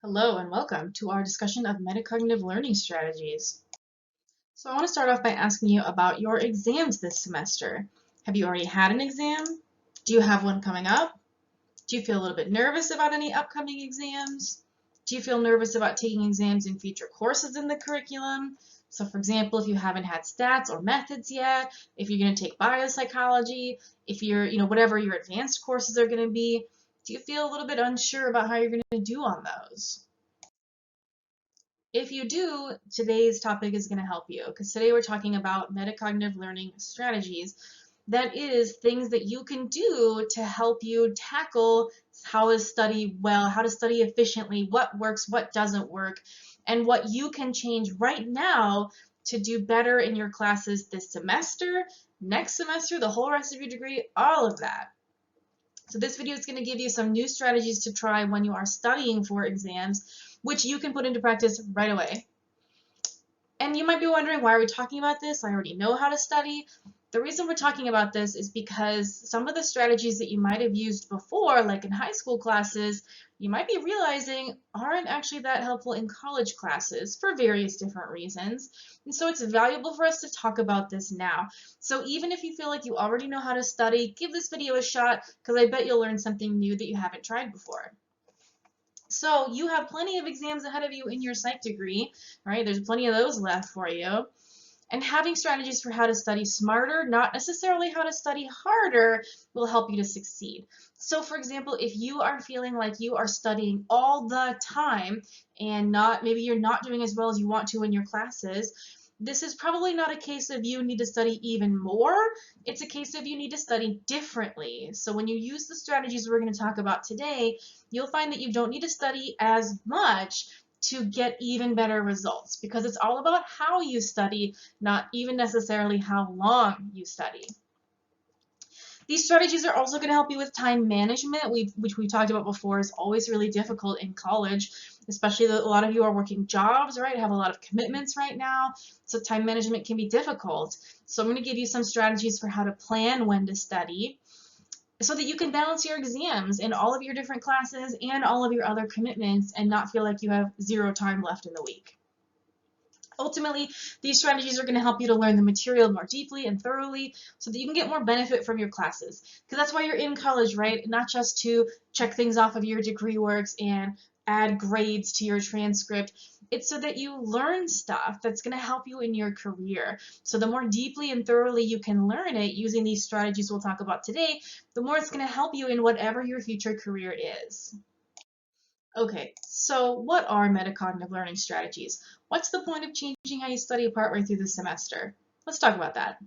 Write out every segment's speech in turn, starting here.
Hello and welcome to our discussion of metacognitive learning strategies. So I want to start off by asking you about your exams this semester. Have you already had an exam? Do you have one coming up? Do you feel a little bit nervous about any upcoming exams? Do you feel nervous about taking exams in future courses in the curriculum? So for example, if you haven't had stats or methods yet, if you're going to take biopsychology, if you're, whatever your advanced courses are going to be, do you feel a little bit unsure about how you're going to do on those? If you do, today's topic is going to help you because today we're talking about metacognitive learning strategies. That is things that you can do to help you tackle how to study well, how to study efficiently, what works, what doesn't work, and what you can change right now to do better in your classes this semester, next semester, the whole rest of your degree, all of that. So this video is going to give you some new strategies to try when you are studying for exams, which you can put into practice right away. And you might be wondering, why are we talking about this? I already know how to study. The reason we're talking about this is because some of the strategies that you might have used before, like in high school classes, you might be realizing aren't actually that helpful in college classes for various different reasons. And so it's valuable for us to talk about this now. So even if you feel like you already know how to study, give this video a shot because I bet you'll learn something new that you haven't tried before. So you have plenty of exams ahead of you in your psych degree, right? There's plenty of those left for you. And having strategies for how to study smarter, not necessarily how to study harder, will help you to succeed. So for example, if you are feeling like you are studying all the time and maybe you're not doing as well as you want to in your classes, this is probably not a case of you need to study even more. It's a case of you need to study differently. So when you use the strategies we're going to talk about today, you'll find that you don't need to study as much to get even better results because it's all about how you study, not even necessarily how long you study. These strategies are also going to help you with time management, which we talked about before is always really difficult in college, especially that a lot of you are working jobs, right? Have a lot of commitments right now, so time management can be difficult. So I'm going to give you some strategies for how to plan when to study so that you can balance your exams in all of your different classes and all of your other commitments and not feel like you have zero time left in the week. Ultimately, these strategies are going to help you to learn the material more deeply and thoroughly so that you can get more benefit from your classes. Because that's why you're in college, right? Not just to check things off of your degree works and add grades to your transcript. It's so that you learn stuff that's going to help you in your career. So the more deeply and thoroughly you can learn it using these strategies we'll talk about today, the more it's going to help you in whatever your future career is. Okay, so what are metacognitive learning strategies? What's the point of changing how you study partway through the semester? Let's talk about that.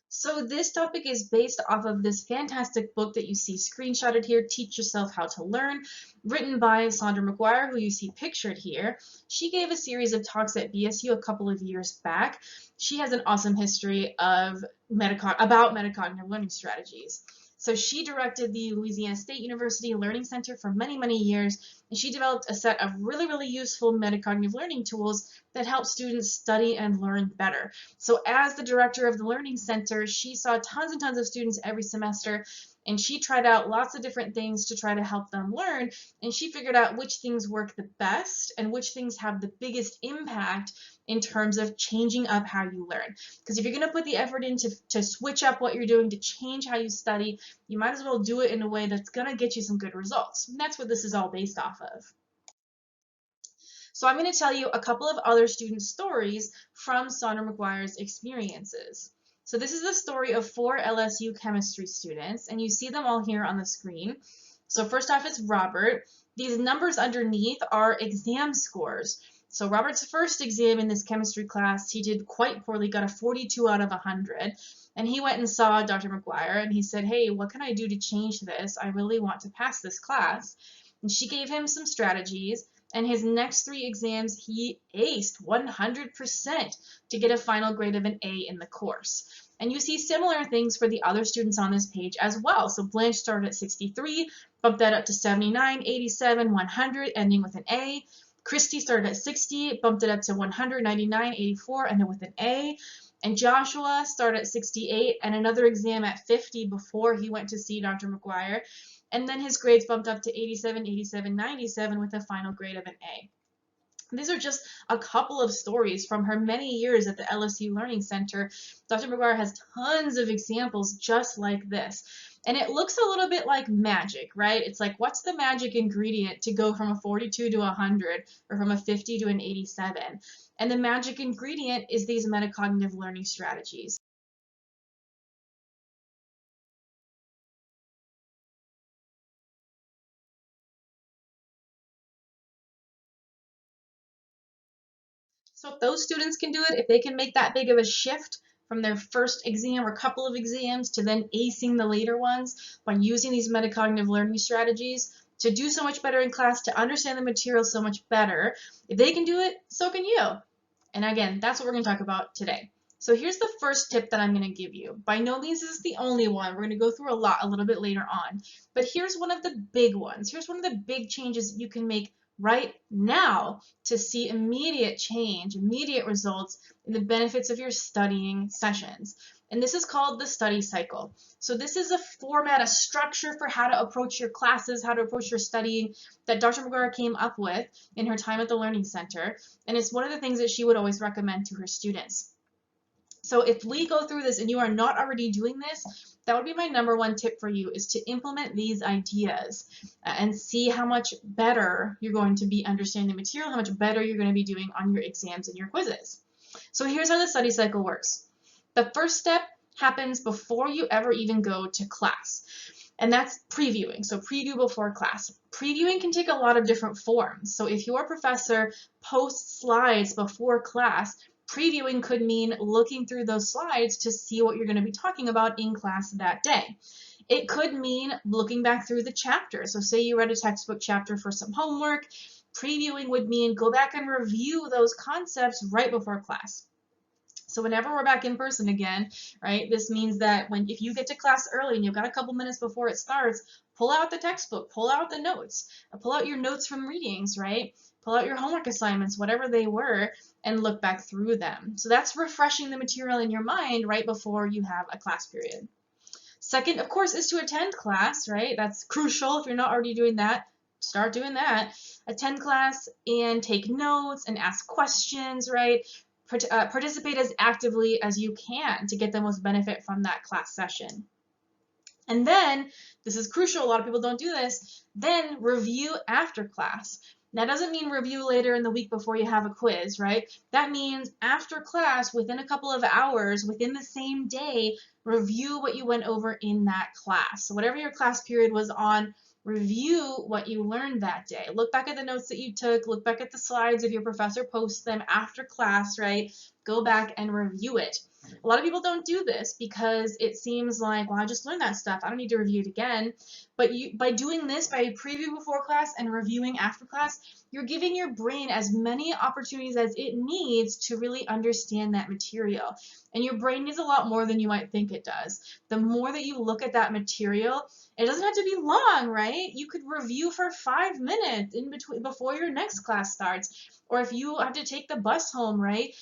So this topic is based off of this fantastic book that you see screenshotted here, Teach Yourself How to Learn, written by Sandra McGuire, who you see pictured here. She gave a series of talks at BSU a couple of years back. She has an awesome history of about metacognitive learning strategies. So she directed the Louisiana State University Learning Center for many, many years, and she developed a set of really, really useful metacognitive learning tools that help students study and learn better. So as the director of the Learning Center, she saw tons and tons of students every semester, and she tried out lots of different things to try to help them learn, and she figured out which things work the best and which things have the biggest impact in terms of changing up how you learn. Because if you're going to put the effort in to switch up what you're doing to change how you study, you might as well do it in a way that's going to get you some good results. And that's what this is all based off of. So I'm going to tell you a couple of other student stories from Sandra McGuire's experiences. So this is the story of 4 LSU chemistry students, and you see them all here on the screen. So first off is Robert. These numbers underneath are exam scores. So Robert's first exam in this chemistry class, he did quite poorly, got a 42 out of 100. And he went and saw Dr. McGuire, and he said, hey, what can I do to change this? I really want to pass this class. And she gave him some strategies. And his next 3 exams, he aced 100% to get a final grade of an A in the course. And you see similar things for the other students on this page as well. So Blanche started at 63, bumped that up to 79, 87, 100, ending with an A. Christy started at 60, bumped it up to 100, 99, 84, ended with an A. And Joshua started at 68 and another exam at 50 before he went to see Dr. McGuire. and then his grades bumped up to 87, 87, 97 with a final grade of an A. These are just a couple of stories from her many years at the LSU Learning Center. Dr. McGuire has tons of examples just like this. And it looks a little bit like magic, right? It's like, what's the magic ingredient to go from a 42 to 100 or from a 50 to an 87? And the magic ingredient is these metacognitive learning strategies. So if those students can do it, if they can make that big of a shift from their first exam or couple of exams to then acing the later ones by using these metacognitive learning strategies to do so much better in class, to understand the material so much better, if they can do it, so can you. And again, that's what we're going to talk about today. So here's the first tip that I'm going to give you. By no means is this the only one. We're going to go through a little bit later on. But here's one of the big ones. Here's one of the big changes you can make right now to see immediate change, immediate results in the benefits of your studying sessions. And this is called the study cycle. So this is a format, a structure for how to approach your classes, how to approach your studying that Dr. McGuire came up with in her time at the Learning Center. And it's one of the things that she would always recommend to her students. So if we go through this and you are not already doing this, that would be my number one tip for you, is to implement these ideas and see how much better you're going to be understanding the material, how much better you're going to be doing on your exams and your quizzes. So here's how the study cycle works. The first step happens before you ever even go to class, and that's previewing. So preview before class. Previewing can take a lot of different forms. So if your professor posts slides before class, previewing could mean looking through those slides to see what you're going to be talking about in class that day. It could mean looking back through the chapter. So say you read a textbook chapter for some homework, previewing would mean go back and review those concepts right before class. So whenever we're back in person again, right, this means that if you get to class early and you've got a couple minutes before it starts, pull out the textbook, pull out the notes, pull out your notes from readings, right? Pull out your homework assignments, whatever they were, and look back through them. So that's refreshing the material in your mind right before you have a class period. Second, of course, is to attend class, right? That's crucial. If you're not already doing that, start doing that. Attend class and take notes and ask questions, right? Participate as actively as you can to get the most benefit from that class session. And then, this is crucial, a lot of people don't do this, then review after class. That doesn't mean review later in the week before you have a quiz, right? That means after class, within a couple of hours, within the same day, review what you went over in that class. So whatever your class period was on, review what you learned that day. Look back at the notes that you took, look back at the slides if your professor posts them after class, right? Go back and review it. A lot of people don't do this because it seems like, well, I just learned that stuff, I don't need to review it again. But by doing this, by preview before class and reviewing after class, you're giving your brain as many opportunities as it needs to really understand that material. And your brain needs a lot more than you might think it does. The more that you look at that material, it doesn't have to be long, right? You could review for 5 minutes in between before your next class starts. Or if you have to take the bus home, right?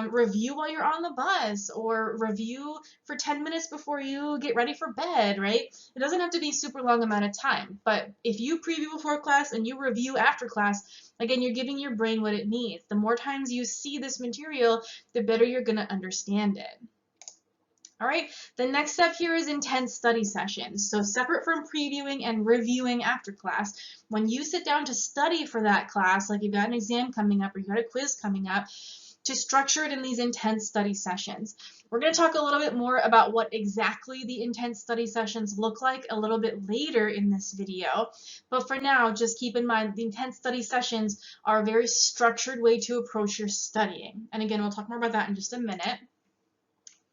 Review while you're on the bus, or review for 10 minutes before you get ready for bed, right? It doesn't have to be super long amount of time. But if you preview before class and you review after class, again, you're giving your brain what it needs. The more times you see this material, the better you're going to understand it. All right, the next step here is intense study sessions. So separate from previewing and reviewing after class, when you sit down to study for that class, like you've got an exam coming up or you've got a quiz coming up, to structure it in these intense study sessions. We're going to talk a little bit more about what exactly the intense study sessions look like a little bit later in this video. But for now, just keep in mind the intense study sessions are a very structured way to approach your studying. And again, we'll talk more about that in just a minute.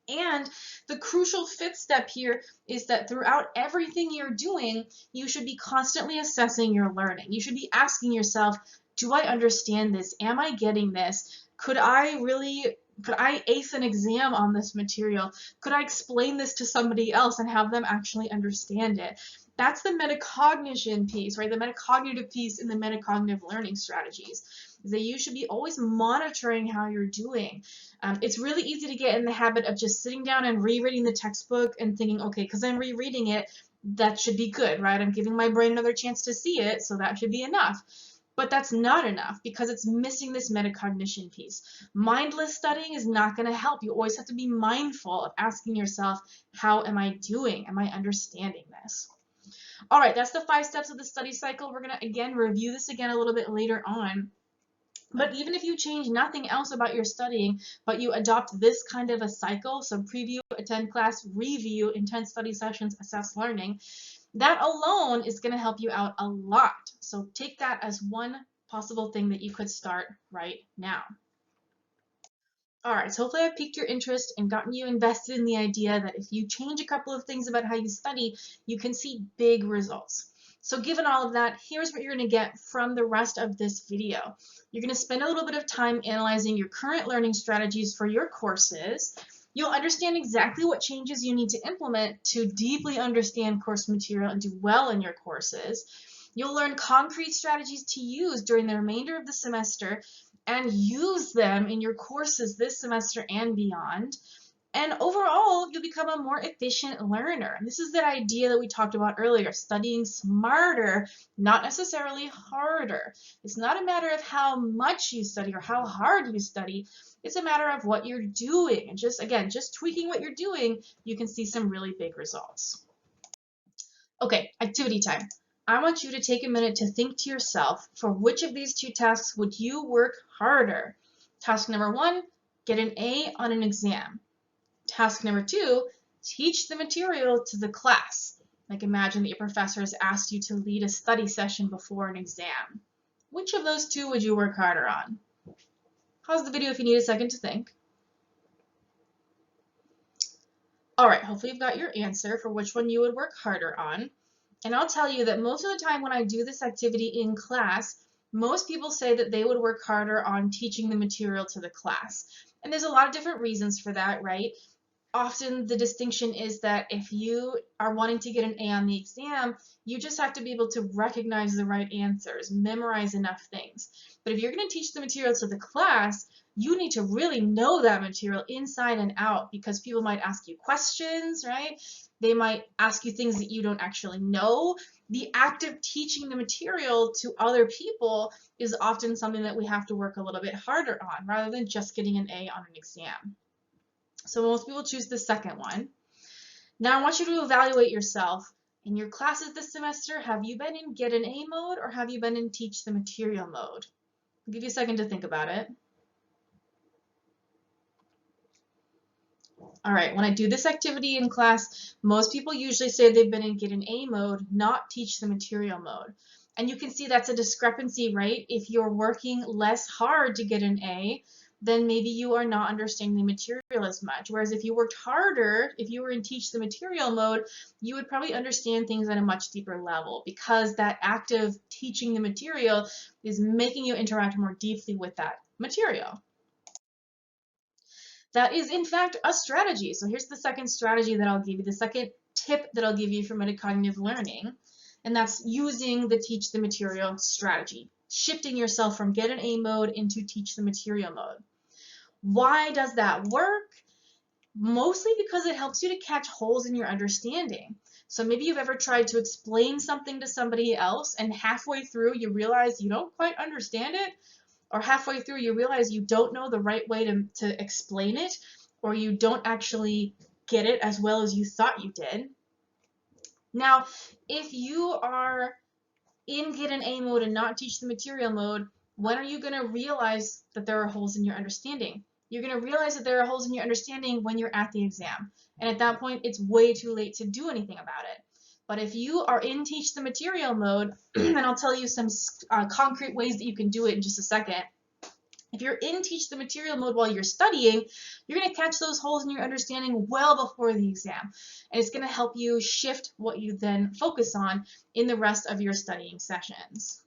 And the crucial fifth step here is that throughout everything you're doing, you should be constantly assessing your learning. You should be asking yourself, do I understand this? Am I getting this? Could I ace an exam on this material? Could I explain this to somebody else and have them actually understand it? That's the metacognition piece, right? The metacognitive piece in the metacognitive learning strategies. Is that you should be always monitoring how you're doing. It's really easy to get in the habit of just sitting down and rereading the textbook and thinking, okay, because I'm rereading it, that should be good, right? I'm giving my brain another chance to see it, so that should be enough. But that's not enough because it's missing this metacognition piece. Mindless studying is not going to help. You always have to be mindful of asking yourself, how am I doing? Am I understanding this? All right, that's the 5 steps of the study cycle. We're going to, again, review this again a little bit later on. But even if you change nothing else about your studying, but you adopt this kind of a cycle, so preview, attend class, review, intense study sessions, assess learning, that alone is going to help you out a lot. So take that as one possible thing that you could start right now. All right, so hopefully I've piqued your interest and gotten you invested in the idea that if you change a couple of things about how you study, you can see big results. So given all of that, here's what you're going to get from the rest of this video. You're going to spend a little bit of time analyzing your current learning strategies for your courses. You'll understand exactly what changes you need to implement to deeply understand course material and do well in your courses. You'll learn concrete strategies to use during the remainder of the semester and use them in your courses this semester and beyond. And overall, you'll become a more efficient learner. And this is that idea that we talked about earlier, studying smarter, not necessarily harder. It's not a matter of how much you study or how hard you study. It's a matter of what you're doing. And just tweaking what you're doing, you can see some really big results. Okay, activity time. I want you to take a minute to think to yourself, for which of these 2 tasks would you work harder? Task number 1, get an A on an exam. Task number 2, teach the material to the class. Like imagine that your professor has asked you to lead a study session before an exam. Which of those 2 would you work harder on? Pause the video if you need a second to think. All right, hopefully you've got your answer for which one you would work harder on. And I'll tell you that most of the time when I do this activity in class, most people say that they would work harder on teaching the material to the class. And there's a lot of different reasons for that, right? Often the distinction is that if you are wanting to get an A on the exam, you just have to be able to recognize the right answers, memorize enough things. But if you're going to teach the material to the class, you need to really know that material inside and out because people might ask you questions, right? They might ask you things that you don't actually know. The act of teaching the material to other people is often something that we have to work a little bit harder on rather than just getting an A on an exam. So most people choose the second one. Now I want you to evaluate yourself. In your classes this semester, have you been in get an A mode or have you been in teach the material mode? I'll give you a second to think about it. All right, when I do this activity in class, most people usually say they've been in get an A mode, not teach the material mode. And you can see that's a discrepancy, right? If you're working less hard to get an A, then maybe you are not understanding the material as much. Whereas if you worked harder, if you were in teach the material mode, you would probably understand things at a much deeper level because that act of teaching the material is making you interact more deeply with that material. That is, in fact, a strategy. So here's the second strategy that I'll give you, the second tip that I'll give you for metacognitive learning, and that's using the teach the material strategy, shifting yourself from get an A mode into teach the material mode. Why does that work? Mostly because it helps you to catch holes in your understanding. So maybe you've ever tried to explain something to somebody else and halfway through you realize you don't quite understand it, or halfway through you realize you don't know the right way to explain it, or you don't actually get it as well as you thought you did. Now, if you are in get an A mode and not teach the material mode, when are you going to realize that there are holes in your understanding? You're going to realize that there are holes in your understanding when you're at the exam. And at that point, it's way too late to do anything about it. But if you are in teach the material mode, and I'll tell you some concrete ways that you can do it in just a second. If you're in teach the material mode while you're studying, you're going to catch those holes in your understanding well before the exam. And it's going to help you shift what you then focus on in the rest of your studying sessions.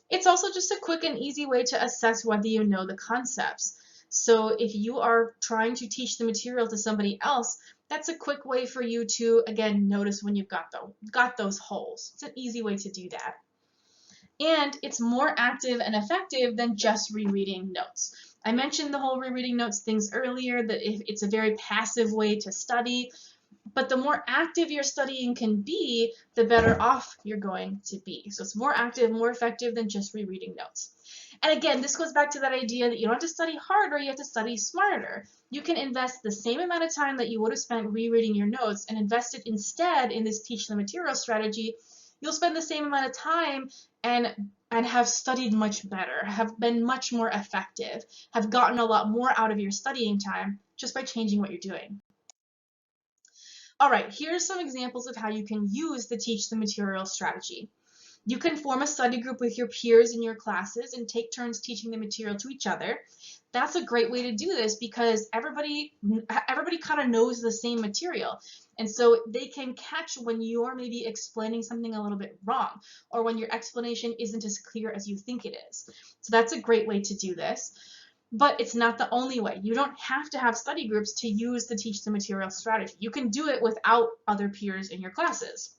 It's also just a quick and easy way to assess whether you know the concepts. So if you are trying to teach the material to somebody else, that's a quick way for you to, again, notice when you've got those holes. It's an easy way to do that. And it's more active and effective than just rereading notes. I mentioned the whole rereading notes things earlier, that if it's a very passive way to study, But the more active your studying can be, the better off you're going to be. So it's more active, more effective than just rereading notes. And again, this goes back to that idea that you don't have to study harder, you have to study smarter. You can invest the same amount of time that you would have spent rereading your notes and invest it instead in this teach the material strategy. You'll spend the same amount of time and have studied much better, have been much more effective, have gotten a lot more out of your studying time just by changing what you're doing. All right, here's some examples of how you can use the teach the material strategy. You can form a study group with your peers in your classes and take turns teaching the material to each other. That's a great way to do this because everybody kind of knows the same material. And so they can catch when you're maybe explaining something a little bit wrong or when your explanation isn't as clear as you think it is. So that's a great way to do this. But it's not the only way. You don't have to have study groups to use the teach the material strategy. You can do it without other peers in your classes.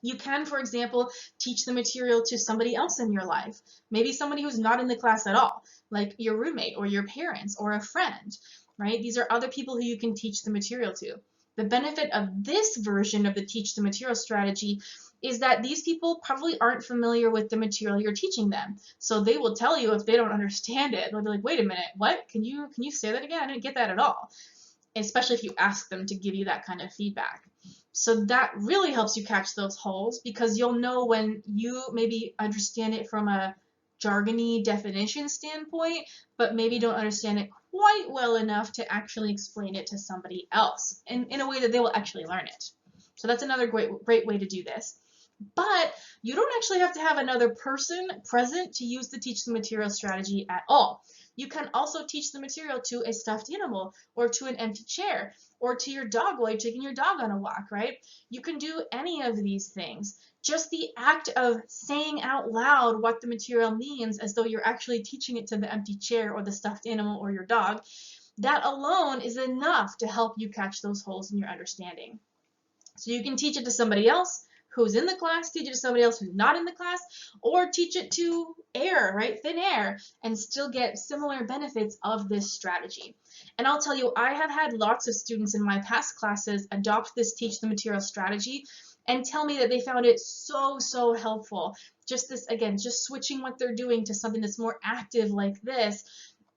You can, for example, teach the material to somebody else in your life, maybe somebody who's not in the class at all, like your roommate or your parents or a friend, right? These are other people who you can teach the material to. The benefit of this version of the teach the material strategy is that these people probably aren't familiar with the material you're teaching them. So they will tell you if they don't understand it. They'll be like, wait a minute, what? Can you say that again? I didn't get that at all. Especially if you ask them to give you that kind of feedback. So that really helps you catch those holes because you'll know when you maybe understand it from a jargony definition standpoint, but maybe don't understand it quite well enough to actually explain it to somebody else in a way that they will actually learn it. So that's another great way to do this. But you don't actually have to have another person present to use the teach the material strategy at all. You can also teach the material to a stuffed animal or to an empty chair or to your dog while you're taking your dog on a walk, right? You can do any of these things. Just the act of saying out loud what the material means as though you're actually teaching it to the empty chair or the stuffed animal or your dog, that alone is enough to help you catch those holes in your understanding. So you can teach it to somebody else who's in the class, teach it to somebody else who's not in the class, or teach it to air, right, thin air, and still get similar benefits of this strategy. And I'll tell you, I have had lots of students in my past classes adopt this teach the material strategy and tell me that they found it so helpful. Just this, again, just switching what they're doing to something that's more active like this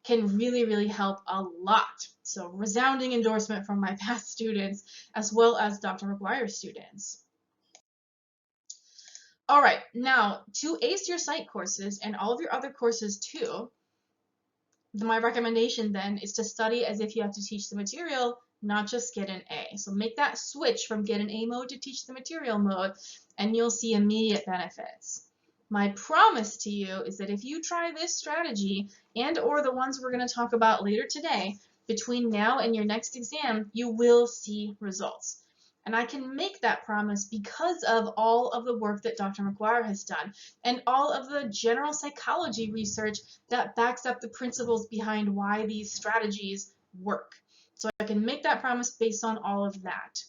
can really help a lot. So resounding endorsement from my past students as well as Dr. McGuire's students. All right, now to ace your psych courses and all of your other courses too, my recommendation then is to study as if you have to teach the material, not just get an A. So make that switch from get an A mode to teach the material mode, and you'll see immediate benefits. My promise to you is that if you try this strategy and or the ones we're going to talk about later today, between now and your next exam, you will see results. And I can make that promise because of all of the work that Dr. McGuire has done and all of the general psychology research that backs up the principles behind why these strategies work. So I can make that promise based on all of that.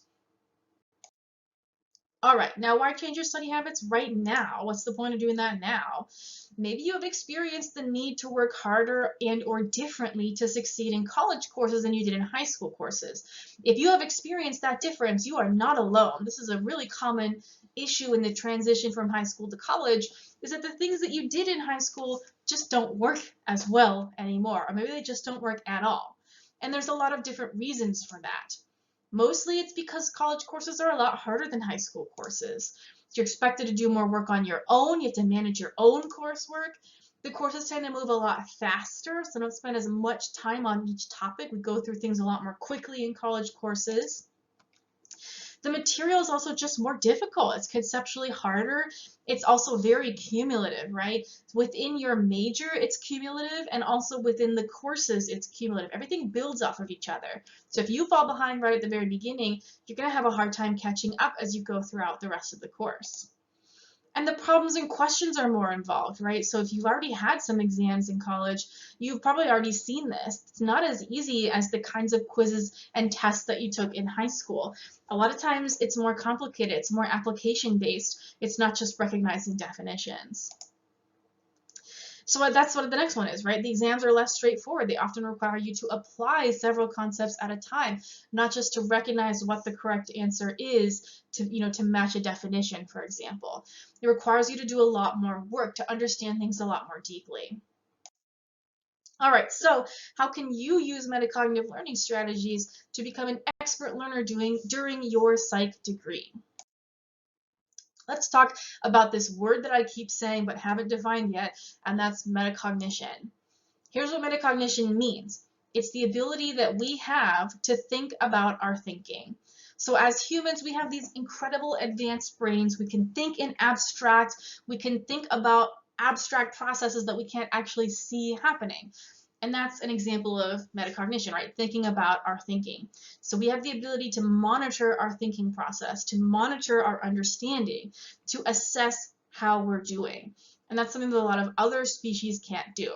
All right, now why change your study habits right now? What's the point of doing that now? Maybe you have experienced the need to work harder and or differently to succeed in college courses than you did in high school courses. If you have experienced that difference, you are not alone. This is a really common issue in the transition from high school to college, is that the things that you did in high school just don't work as well anymore, or maybe they just don't work at all. And there's a lot of different reasons for that. Mostly it's because college courses are a lot harder than high school courses. You're expected to do more work on your own. You have to manage your own coursework. The courses tend to move a lot faster, so don't spend as much time on each topic. We go through things a lot more quickly in college courses. The material is also just more difficult. It's conceptually harder. It's also very cumulative, right? Within your major, it's cumulative, and also within the courses, it's cumulative. Everything builds off of each other. So if you fall behind right at the very beginning, you're going to have a hard time catching up as you go throughout the rest of the course. And the problems and questions are more involved, right? So if you've already had some exams in college, you've probably already seen this. It's not as easy as the kinds of quizzes and tests that you took in high school. A lot of times it's more complicated, it's more application-based. It's not just recognizing definitions. So that's what the next one is, right? The exams are less straightforward. They often require you to apply several concepts at a time, not just to recognize what the correct answer is to match a definition, for example. It requires you to do a lot more work to understand things a lot more deeply. All right, so how can you use metacognitive learning strategies to become an expert learner during your psych degree? Let's talk about this word that I keep saying but haven't defined yet, and that's metacognition. Here's what metacognition means. It's the ability that we have to think about our thinking. So as humans, we have these incredible advanced brains. We can think in abstract. We can think about abstract processes that we can't actually see happening. And that's an example of metacognition, right? Thinking about our thinking. So we have the ability to monitor our thinking process, to monitor our understanding, to assess how we're doing. And that's something that a lot of other species can't do.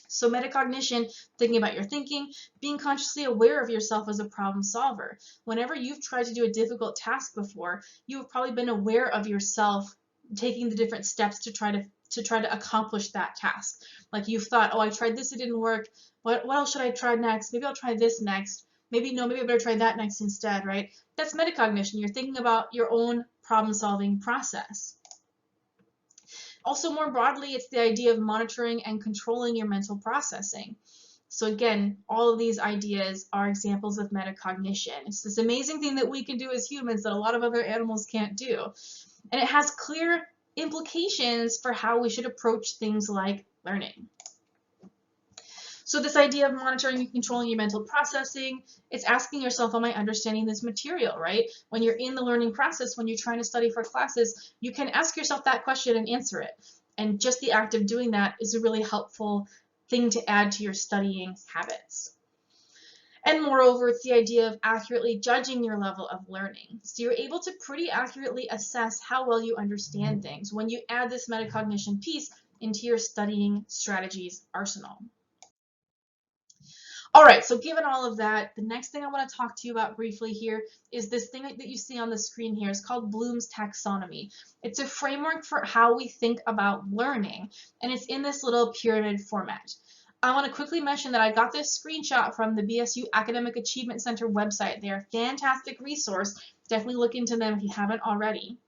So metacognition, thinking about your thinking, being consciously aware of yourself as a problem solver. Whenever you've tried to do a difficult task before, you've probably been aware of yourself taking the different steps to try to accomplish that task. Like you've thought, oh, I tried this, it didn't work. What else should I try next? Maybe I'll try this next. Maybe no, maybe I better try that next instead, right? That's metacognition. You're thinking about your own problem-solving process. Also, more broadly, it's the idea of monitoring and controlling your mental processing. So again, all of these ideas are examples of metacognition. It's this amazing thing that we can do as humans that a lot of other animals can't do. And it has clear implications for how we should approach things like learning. So this idea of monitoring and controlling your mental processing, it's asking yourself, am I understanding this material, right? When you're in the learning process, when you're trying to study for classes, you can ask yourself that question and answer it. And just the act of doing that is a really helpful thing to add to your studying habits. And moreover, it's the idea of accurately judging your level of learning. So you're able to pretty accurately assess how well you understand things when you add this metacognition piece into your studying strategies arsenal. All right, so given all of that, the next thing I want to talk to you about briefly here is this thing that you see on the screen here. It's called Bloom's taxonomy. It's a framework for how we think about learning, and it's in this little pyramid format. I want to quickly mention that I got this screenshot from the BSU Academic Achievement Center website. They're a fantastic resource. Definitely look into them if you haven't already.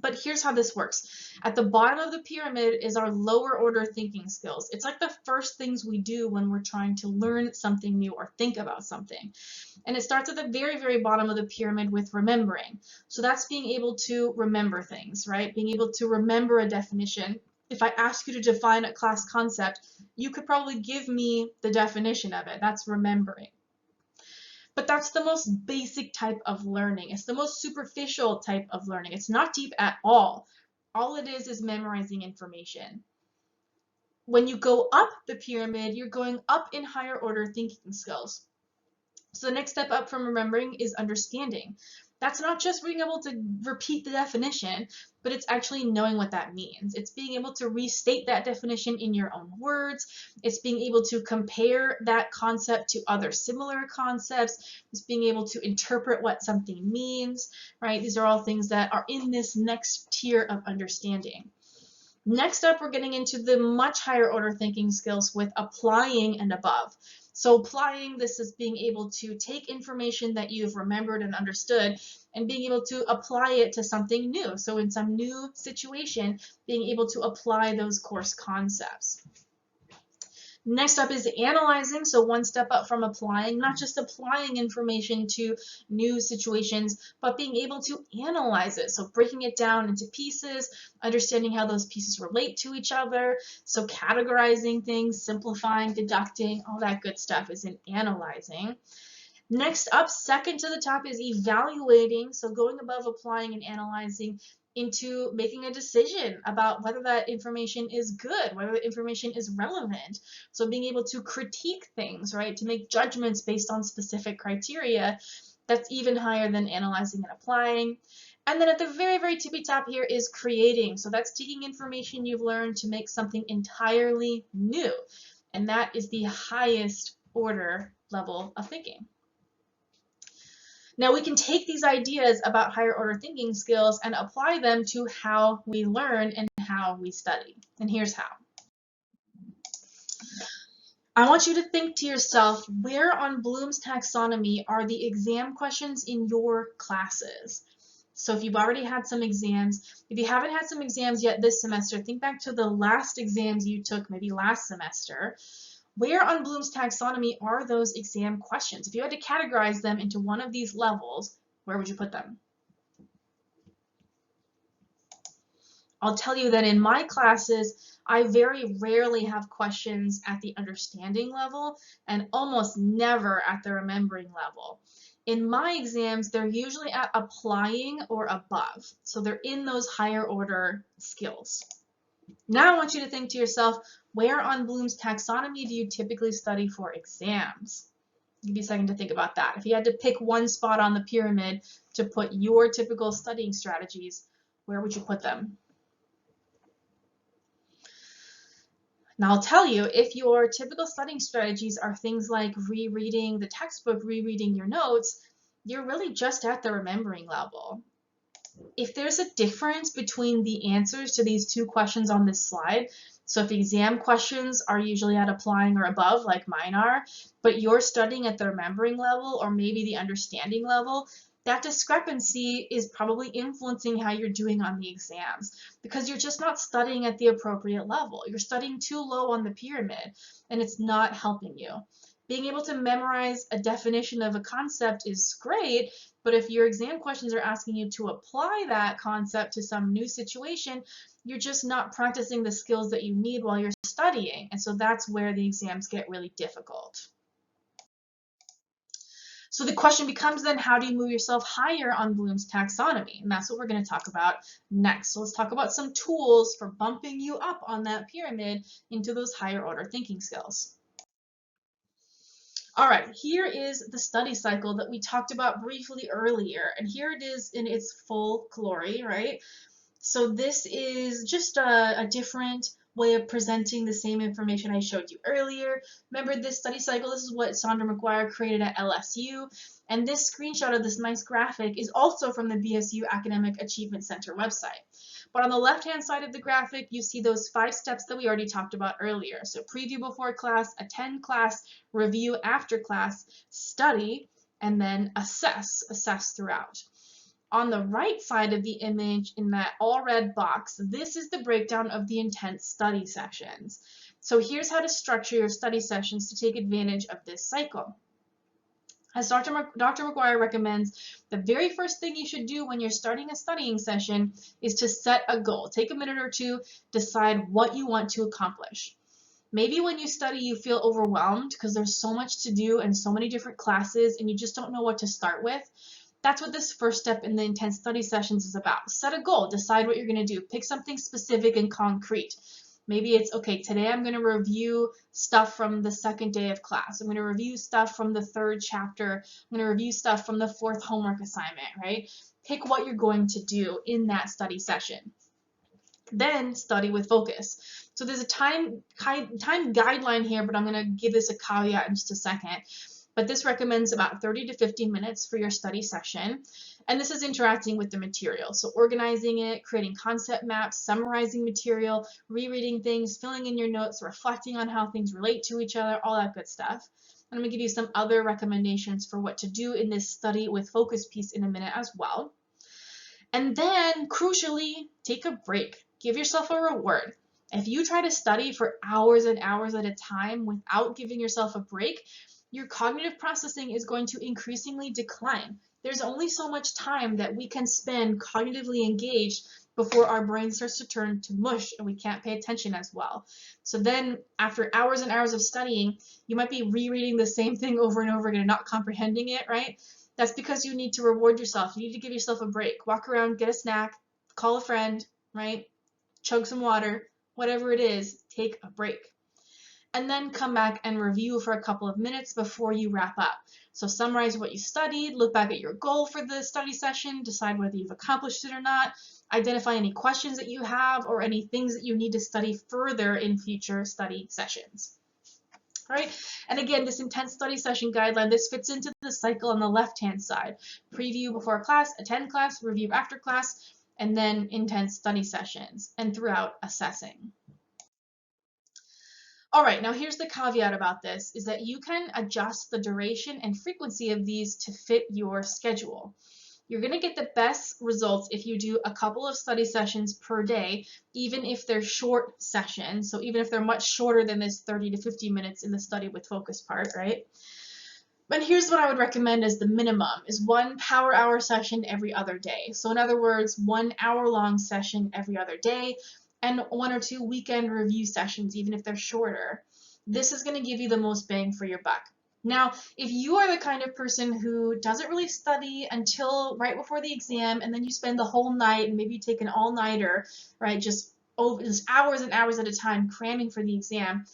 But here's how this works. At the bottom of the pyramid is our lower order thinking skills. It's like the first things we do when we're trying to learn something new or think about something. And it starts at the very, very bottom of the pyramid with remembering. So that's being able to remember things, right? Being able to remember a definition. If I ask you to define a class concept, you could probably give me the definition of it. That's remembering. But that's the most basic type of learning. It's the most superficial type of learning. It's not deep at all. All it is memorizing information. When you go up the pyramid, you're going up in higher order thinking skills. So the next step up from remembering is understanding. That's not just being able to repeat the definition, but it's actually knowing what that means. It's being able to restate that definition in your own words. It's being able to compare that concept to other similar concepts. It's being able to interpret what something means, right? These are all things that are in this next tier of understanding. Next up, we're getting into the much higher order thinking skills with applying and above. So applying, this is being able to take information that you've remembered and understood and being able to apply it to something new. So in some new situation, being able to apply those course concepts. Next up is analyzing, so one step up from applying, not just applying information to new situations, but being able to analyze it, so breaking it down into pieces, understanding how those pieces relate to each other, so categorizing things, simplifying, deducting, all that good stuff is in analyzing. Next up, second to the top is evaluating, so going above applying and analyzing into making a decision about whether that information is good, whether the information is relevant. So being able to critique things, right, to make judgments based on specific criteria, that's even higher than analyzing and applying. And then at the very, very tippy top here is creating. So that's taking information you've learned to make something entirely new. And that is the highest order level of thinking. Now we can take these ideas about higher order thinking skills and apply them to how we learn and how we study. And here's how. I want you to think to yourself, where on Bloom's taxonomy are the exam questions in your classes? So if you've already had some exams, if you haven't had some exams yet this semester, think back to the last exams you took maybe last semester. Where on Bloom's taxonomy are those exam questions? If you had to categorize them into one of these levels, where would you put them? I'll tell you that in my classes, I very rarely have questions at the understanding level and almost never at the remembering level. In my exams, they're usually at applying or above. So they're in those higher order skills. Now I want you to think to yourself, where on Bloom's taxonomy do you typically study for exams? I'll give you a second to think about that. If you had to pick one spot on the pyramid to put your typical studying strategies, where would you put them? Now I'll tell you, if your typical studying strategies are things like rereading the textbook, rereading your notes, you're really just at the remembering level. If there's a difference between the answers to these two questions on this slide, so if exam questions are usually at applying or above, like mine are, but you're studying at the remembering level or maybe the understanding level, that discrepancy is probably influencing how you're doing on the exams because you're just not studying at the appropriate level. You're studying too low on the pyramid and it's not helping you. Being able to memorize a definition of a concept is great, but if your exam questions are asking you to apply that concept to some new situation, you're just not practicing the skills that you need while you're studying. And so that's where the exams get really difficult. So the question becomes then, how do you move yourself higher on Bloom's taxonomy? And that's what we're going to talk about next. So let's talk about some tools for bumping you up on that pyramid into those higher order thinking skills. All right, here is the study cycle that we talked about briefly earlier, and here it is in its full glory, right? So this is just a different way of presenting the same information I showed you earlier. Remember this study cycle, this is what Sandra McGuire created at LSU, and this screenshot of this nice graphic is also from the BSU Academic Achievement Center website. But on the left-hand side of the graphic, you see those 5 steps that we already talked about earlier. So preview before class, attend class, review after class, study, and then assess throughout. On the right side of the image in that all red box, this is the breakdown of the intense study sessions. So here's how to structure your study sessions to take advantage of this cycle. As Dr. McGuire recommends, the very first thing you should do when you're starting a studying session is to set a goal. Take a minute or two, decide what you want to accomplish. Maybe when you study, you feel overwhelmed because there's so much to do and so many different classes and you just don't know what to start with. That's what this first step in the intense study sessions is about. Set a goal, decide what you're going to do, pick something specific and concrete. Maybe it's, okay, today I'm going to review stuff from the second day of class. I'm going to review stuff from the 3rd chapter. I'm going to review stuff from the 4th homework assignment, right? Pick what you're going to do in that study session. Then study with focus. So there's a time guideline here, but I'm going to give this a caveat in just a second. But this recommends about 30 to 50 minutes for your study session. And this is interacting with the material. So organizing it, creating concept maps, summarizing material, rereading things, filling in your notes, reflecting on how things relate to each other, all that good stuff. And I'm going to give you some other recommendations for what to do in this study with focus piece in a minute as well. And then, crucially, take a break. Give yourself a reward. If you try to study for hours and hours at a time without giving yourself a break, your cognitive processing is going to increasingly decline. There's only so much time that we can spend cognitively engaged before our brain starts to turn to mush and we can't pay attention as well. So then after hours and hours of studying, you might be rereading the same thing over and over again and not comprehending it, right? That's because you need to reward yourself. You need to give yourself a break. Walk around, get a snack, call a friend, right? Chug some water, whatever it is, take a break. And then come back and review for a couple of minutes before you wrap up. So summarize what you studied, look back at your goal for the study session, decide whether you've accomplished it or not, identify any questions that you have or any things that you need to study further in future study sessions. All right, and again, this intense study session guideline, this fits into the cycle on the left-hand side. Preview before class, attend class, review after class. and then intense study sessions, and throughout assessing. All right, now here's the caveat about this, is that you can adjust the duration and frequency of these to fit your schedule. You're going to get the best results if you do a couple of study sessions per day, even if they're short sessions. So even if they're much shorter than this 30 to 50 minutes in the study with focus part, right? But here's what I would recommend as the minimum, is 1 power hour session every other day. So in other words, 1 hour long session every other day, and 1 or 2 weekend review sessions, even if they're shorter. This is going to give you the most bang for your buck. Now, if you are the kind of person who doesn't really study until right before the exam, and then you spend the whole night, and maybe you take an all-nighter, right, just hours and hours at a time cramming for the exam,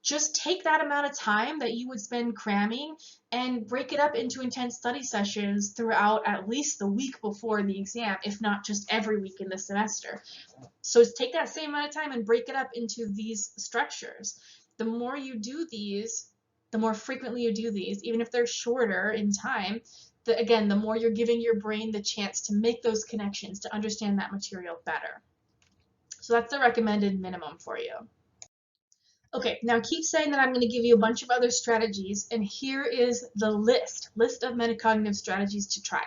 just take that amount of time that you would spend cramming and break it up into intense study sessions throughout at least the week before the exam, if not just every week in the semester. So take that same amount of time and break it up into these structures. The more you do these, the more frequently you do these, even if they're shorter in time, again, the more you're giving your brain the chance to make those connections, to understand that material better. So that's the recommended minimum for you. Okay, now keep saying that I'm going to give you a bunch of other strategies, and here is the list of metacognitive strategies to try.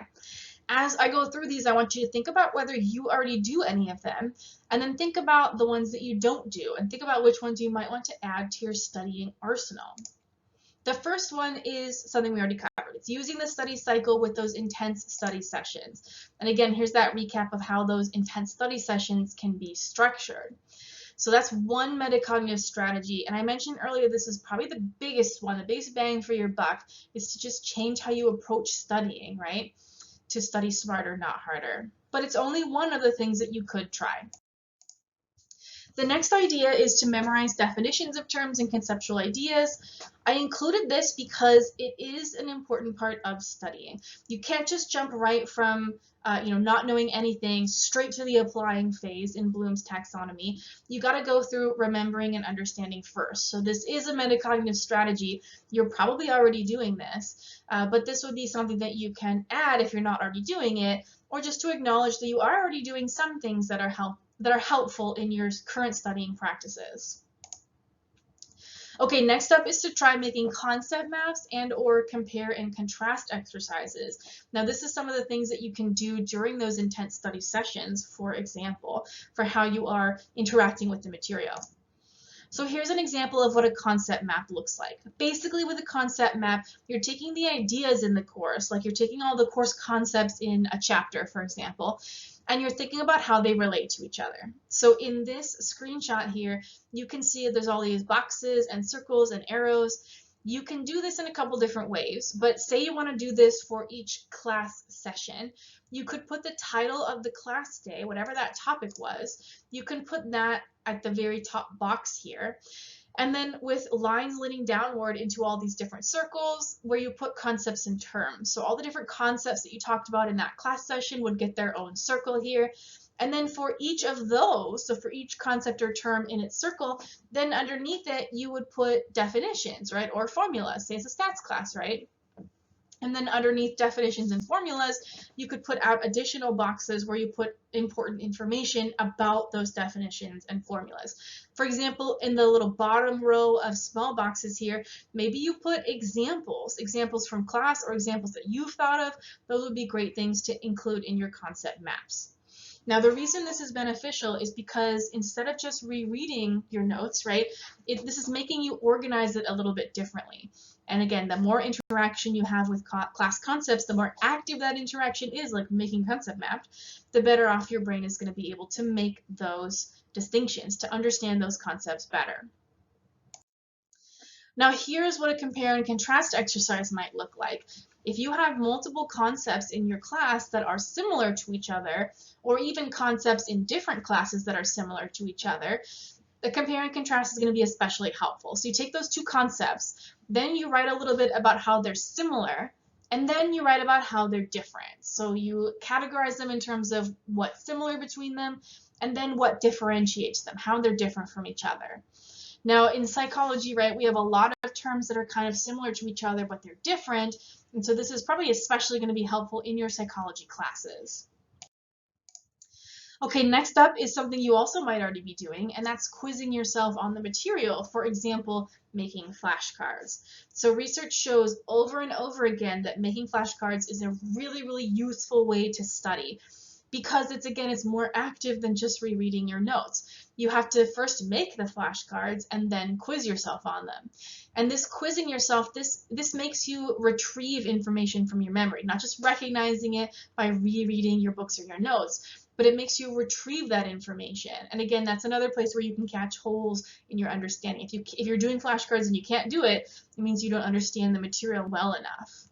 As I go through these, I want you to think about whether you already do any of them, and then think about the ones that you don't do, and think about which ones you might want to add to your studying arsenal. The first one is something we already covered. It's using the study cycle with those intense study sessions. And again, here's that recap of how those intense study sessions can be structured. So that's one metacognitive strategy. And I mentioned earlier, this is probably the biggest one, the biggest bang for your buck, is to just change how you approach studying, right? To study smarter, not harder. But it's only one of the things that you could try. The next idea is to memorize definitions of terms and conceptual ideas. I included this because it is an important part of studying. You can't just jump right from not knowing anything straight to the applying phase in Bloom's taxonomy. You got to go through remembering and understanding first. So this is a metacognitive strategy. You're probably already doing this, but this would be something that you can add if you're not already doing it, or just to acknowledge that you are already doing some things that are helpful in your current studying practices. Okay, next up is to try making concept maps and or compare and contrast exercises. Now this is some of the things that you can do during those intense study sessions, for example, for how you are interacting with the material. So here's an example of what a concept map looks like. Basically with a concept map, you're taking the ideas in the course, like you're taking all the course concepts in a chapter, for example, and you're thinking about how they relate to each other. So in this screenshot here, you can see there's all these boxes and circles and arrows. You can do this in a couple different ways, but say you want to do this for each class session, you could put the title of the class day, whatever that topic was, you can put that at the very top box here. And then with lines leading downward into all these different circles where you put concepts and terms. So all the different concepts that you talked about in that class session would get their own circle here. And then for each of those, so for each concept or term in its circle, then underneath it, you would put definitions, right? Or formulas, say it's a stats class, right? And then underneath definitions and formulas, you could put out additional boxes where you put important information about those definitions and formulas. For example, in the little bottom row of small boxes here, maybe you put examples from class or examples that you've thought of. Those would be great things to include in your concept maps. Now, the reason this is beneficial is because instead of just rereading your notes, right, this is making you organize it a little bit differently. And again, the more interaction you have with class concepts, the more active that interaction is, like making concept maps, the better off your brain is going to be able to make those distinctions, to understand those concepts better. Now, here's what a compare and contrast exercise might look like. If you have multiple concepts in your class that are similar to each other, or even concepts in different classes that are similar to each other, the compare and contrast is going to be especially helpful. So you take those two concepts, then you write a little bit about how they're similar, and then you write about how they're different. So you categorize them in terms of what's similar between them, and then what differentiates them, how they're different from each other. Now, in psychology, right, we have a lot of terms that are kind of similar to each other, but they're different. And so this is probably especially going to be helpful in your psychology classes. Okay, next up is something you also might already be doing, and that's quizzing yourself on the material. For example, making flashcards. So research shows over and over again that making flashcards is a really, really useful way to study because it's more active than just rereading your notes. You have to first make the flashcards and then quiz yourself on them. And this quizzing yourself, this makes you retrieve information from your memory, not just recognizing it by rereading your books or your notes, but it makes you retrieve that information. And again, that's another place where you can catch holes in your understanding. If you're doing flashcards and you can't do it, it means you don't understand the material well enough.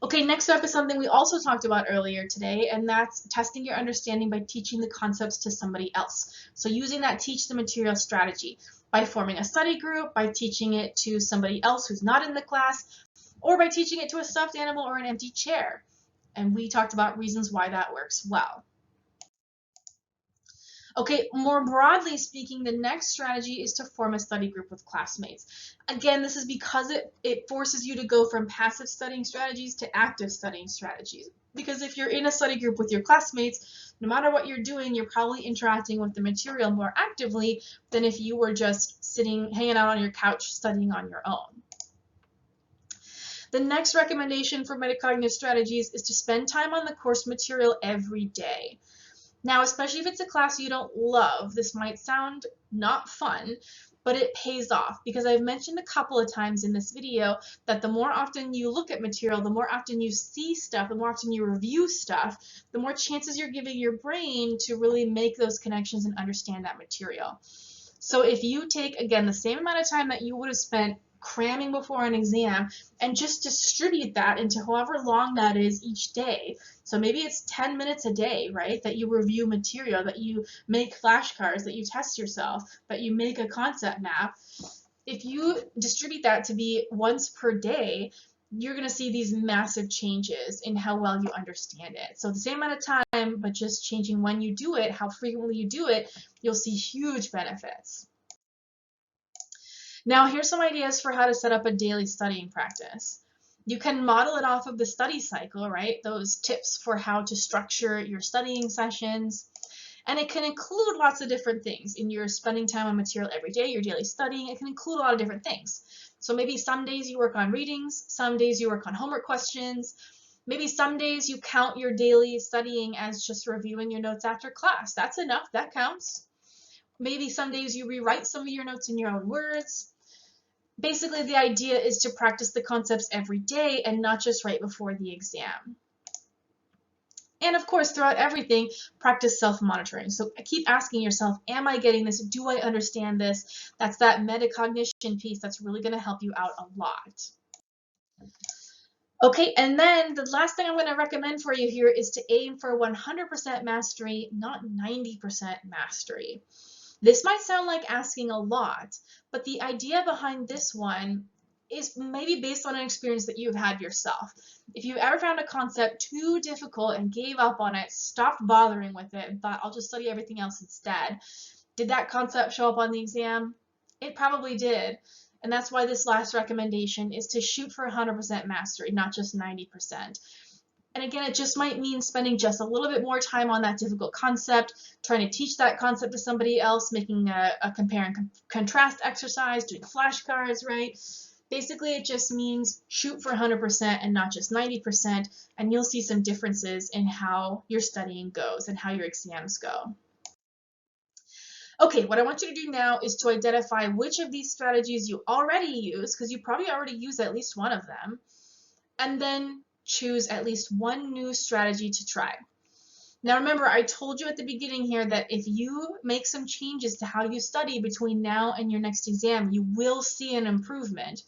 Okay, next up is something we also talked about earlier today, and that's testing your understanding by teaching the concepts to somebody else. So using that teach the material strategy by forming a study group, by teaching it to somebody else who's not in the class, or by teaching it to a stuffed animal or an empty chair. And we talked about reasons why that works well. Okay, more broadly speaking, the next strategy is to form a study group with classmates. Again, this is because it forces you to go from passive studying strategies to active studying strategies. Because if you're in a study group with your classmates, no matter what you're doing, you're probably interacting with the material more actively than if you were just hanging out on your couch studying on your own. The next recommendation for metacognitive strategies is to spend time on the course material every day. Now, especially if it's a class you don't love, this might sound not fun, but it pays off because I've mentioned a couple of times in this video that the more often you look at material, the more often you see stuff, the more often you review stuff, the more chances you're giving your brain to really make those connections and understand that material. So if you take, again, the same amount of time that you would have spent cramming before an exam and just distribute that into however long that is each day. So maybe it's 10 minutes a day, right, that you review material, that you make flashcards, that you test yourself, that you make a concept map. If you distribute that to be once per day, you're going to see these massive changes in how well you understand it. So the same amount of time, but just changing when you do it, how frequently you do it, you'll see huge benefits. Now, here's some ideas for how to set up a daily studying practice. You can model it off of the study cycle, right? Those tips for how to structure your studying sessions. And it can include lots of different things. In your spending time on material every day, your daily studying, it can include a lot of different things. So maybe some days you work on readings, some days you work on homework questions, maybe some days you count your daily studying as just reviewing your notes after class. That's enough, that counts. Maybe some days you rewrite some of your notes in your own words. Basically, the idea is to practice the concepts every day and not just right before the exam. And of course, throughout everything, practice self-monitoring. So keep asking yourself, am I getting this? Do I understand this? That's that metacognition piece that's really going to help you out a lot. Okay, and then the last thing I'm going to recommend for you here is to aim for 100% mastery, not 90% mastery. This might sound like asking a lot, but the idea behind this one is maybe based on an experience that you've had yourself. If you've ever found a concept too difficult and gave up on it, stopped bothering with it, and thought, I'll just study everything else instead, did that concept show up on the exam? It probably did. And that's why this last recommendation is to shoot for 100% mastery, not just 90%. And again, it just might mean spending just a little bit more time on that difficult concept, trying to teach that concept to somebody else, making a compare and contrast exercise, doing flashcards, right? Basically, it just means shoot for 100% and not just 90%, and you'll see some differences in how your studying goes and how your exams go. Okay, what I want you to do now is to identify which of these strategies you already use, because you probably already use at least one of them, and then choose at least one new strategy to try. Now remember, I told you at the beginning here that if you make some changes to how you study between now and your next exam, you will see an improvement.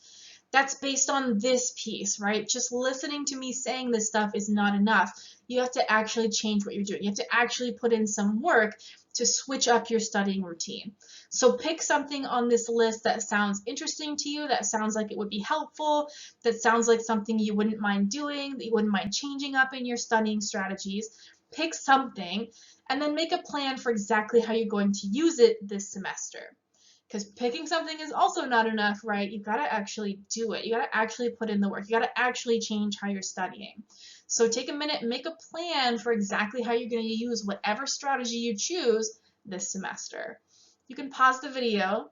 That's based on this piece, right? Just listening to me saying this stuff is not enough. You have to actually change what you're doing. You have to actually put in some work to switch up your studying routine. So pick something on this list that sounds interesting to you, that sounds like it would be helpful, that sounds like something you wouldn't mind doing, that you wouldn't mind changing up in your studying strategies. Pick something and then make a plan for exactly how you're going to use it this semester. Because picking something is also not enough, right? You've got to actually do it. You got to actually put in the work. You got to actually change how you're studying. So take a minute and make a plan for exactly how you're going to use whatever strategy you choose this semester. You can pause the video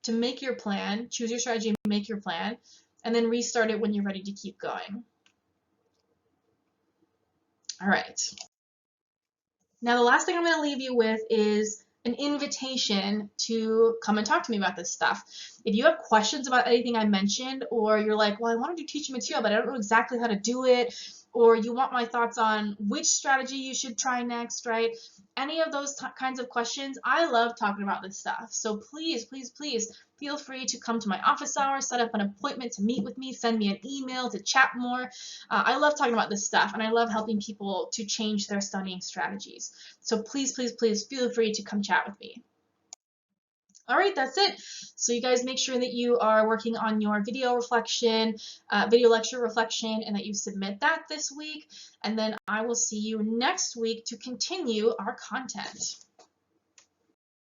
to make your plan, choose your strategy and make your plan, and then restart it when you're ready to keep going. All right. Now the last thing I'm going to leave you with is an invitation to come and talk to me about this stuff. If you have questions about anything I mentioned, or you're like, well, I want to do teaching material, but I don't know exactly how to do it, or you want my thoughts on which strategy you should try next, right? Any of those kinds of questions, I love talking about this stuff. So please, please, please feel free to come to my office hours, set up an appointment to meet with me, send me an email to chat more. I love talking about this stuff, and I love helping people to change their studying strategies. So please, please, please feel free to come chat with me. All right, that's it. So you guys make sure that you are working on your video reflection, video lecture reflection, and that you submit that this week. And then I will see you next week to continue our content.